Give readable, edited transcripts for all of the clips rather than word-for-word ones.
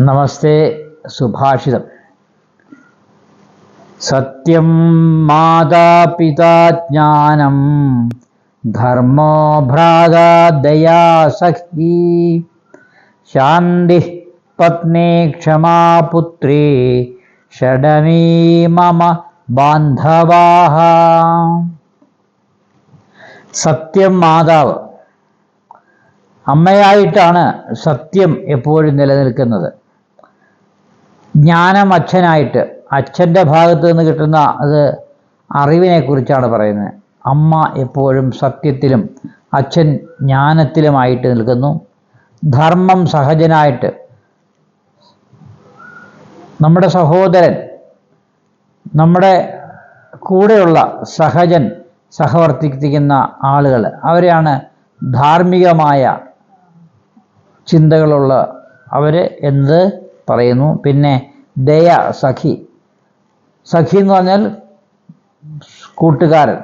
നമസ്തേ. സുഭാഷിതം. സത്യം മാതാപിതാ ജ്ഞാനം ധർമ്മോ ഭ്രാതാ ദയാ സഖി ശാന്തി പത്നി ക്ഷമാ പുത്രി ഷഡമീ മമ ബാന്ധവാഃ. സത്യം മാതാവ്. അമ്മയായിട്ടാണ് സത്യം എപ്പോഴും നിലനിൽക്കുന്നത്. ജ്ഞാനം അച്ഛനായിട്ട്, അച്ഛൻ്റെ ഭാഗത്ത് നിന്ന് കിട്ടുന്ന അത് അറിവിനെ കുറിച്ചാണ് പറയുന്നത്. അമ്മ എപ്പോഴും സത്യത്തിലും അച്ഛൻ ജ്ഞാനത്തിലുമായിട്ട് നിൽക്കുന്നു. ധർമ്മം സഹജനായിട്ട്, നമ്മുടെ സഹോദരൻ, നമ്മുടെ കൂടെയുള്ള സഹജൻ, സഹവർത്തിക്കുന്ന ആളുകൾ, അവരെയാണ് ധാർമ്മികമായ ചിന്തകളുള്ള അവർ എന്ന് പറയുന്നു. പിന്നെ ദയ, സഖി. സഖി എന്ന് പറഞ്ഞാൽ കൂട്ടുകാരൻ.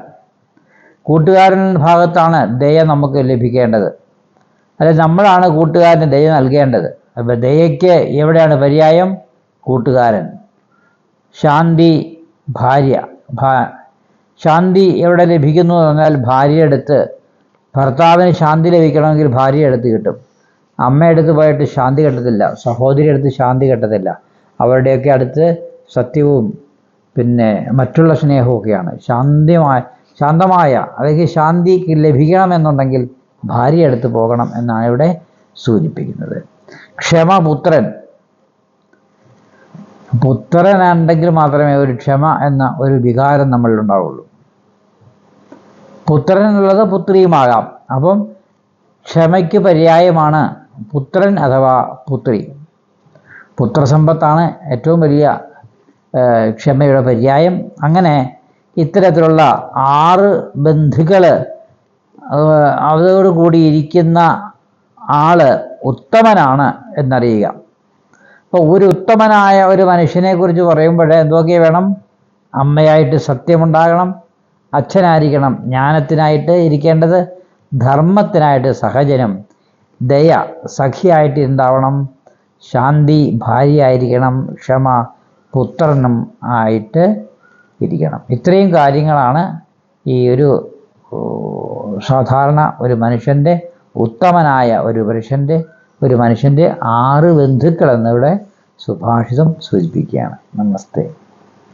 കൂട്ടുകാരൻ ഭാഗത്താണ് ദയ നമുക്ക് ലഭിക്കേണ്ടത്. അല്ലെ, നമ്മളാണ് കൂട്ടുകാരന് ദയ നൽകേണ്ടത്. അപ്പം ദയയ്ക്ക് എവിടെയാണ് പര്യായം? കൂട്ടുകാരൻ. ശാന്തി, ഭാര്യ. ശാന്തി എവിടെ ലഭിക്കുന്നു എന്ന് പറഞ്ഞാൽ ഭാര്യയെടുത്ത്. ഭർത്താവിന് ശാന്തി ലഭിക്കണമെങ്കിൽ ഭാര്യയെടുത്ത് കിട്ടും. അമ്മയെടുത്ത് പോയിട്ട് ശാന്തി കിട്ടത്തില്ല, സഹോദരി എടുത്ത് ശാന്തി കിട്ടത്തില്ല. അവരുടെയൊക്കെ അടുത്ത് സത്യവും പിന്നെ മറ്റുള്ള സ്നേഹമൊക്കെയാണ്. ശാന്തമായ അല്ലെങ്കിൽ ശാന്തി ലഭിക്കണമെന്നുണ്ടെങ്കിൽ ഭാര്യ എടുത്ത് പോകണം എന്നാണ് ഇവിടെ സൂചിപ്പിക്കുന്നത്. ക്ഷമ. പുത്രൻ. പുത്രനുണ്ടെങ്കിൽ മാത്രമേ ഒരു ക്ഷമ എന്ന ഒരു വികാരം നമ്മളിലുണ്ടാവുള്ളൂ. പുത്രൻ എന്നുള്ളത് പുത്രിയുമാകാം. അപ്പം ക്ഷമയ്ക്ക് പര്യായമാണ് പുത്രൻ അഥവാ പുത്രി. പുത്രസമ്പത്താണ് ഏറ്റവും വലിയ ക്ഷമയുടെ പര്യായം. അങ്ങനെ ഇത്തരത്തിലുള്ള 6 ബന്ധുക്കൾ അതോടുകൂടി ഇരിക്കുന്ന ആള് ഉത്തമനാണ് എന്നറിയുക. അപ്പോൾ ഒരു ഉത്തമനായ ഒരു മനുഷ്യനെ കുറിച്ച് പറയുമ്പോൾ എന്തൊക്കെ വേണം? അമ്മയായിട്ട് സത്യമുണ്ടാകണം, അച്ഛനായിരിക്കണം ജ്ഞാനത്തിനായിട്ട് ഇരിക്കേണ്ടത്, ധർമ്മത്തിനായിട്ട് സഹജനം, ദയ സഖിയായിട്ട് ഉണ്ടാവണം, ശാന്തി ഭാര്യയായിരിക്കണം, ക്ഷമ പുത്രനും ആയിട്ട് ഇരിക്കണം. ഇത്രയും കാര്യങ്ങളാണ് ഈ ഒരു സാധാരണ ഒരു മനുഷ്യൻ്റെ, ഉത്തമനായ ഒരു മനുഷ്യൻ്റെ 6 ബന്ധുക്കൾ എന്നിവിടെ സുഭാഷിതം സൂചിപ്പിക്കുകയാണ്. നമസ്തേ.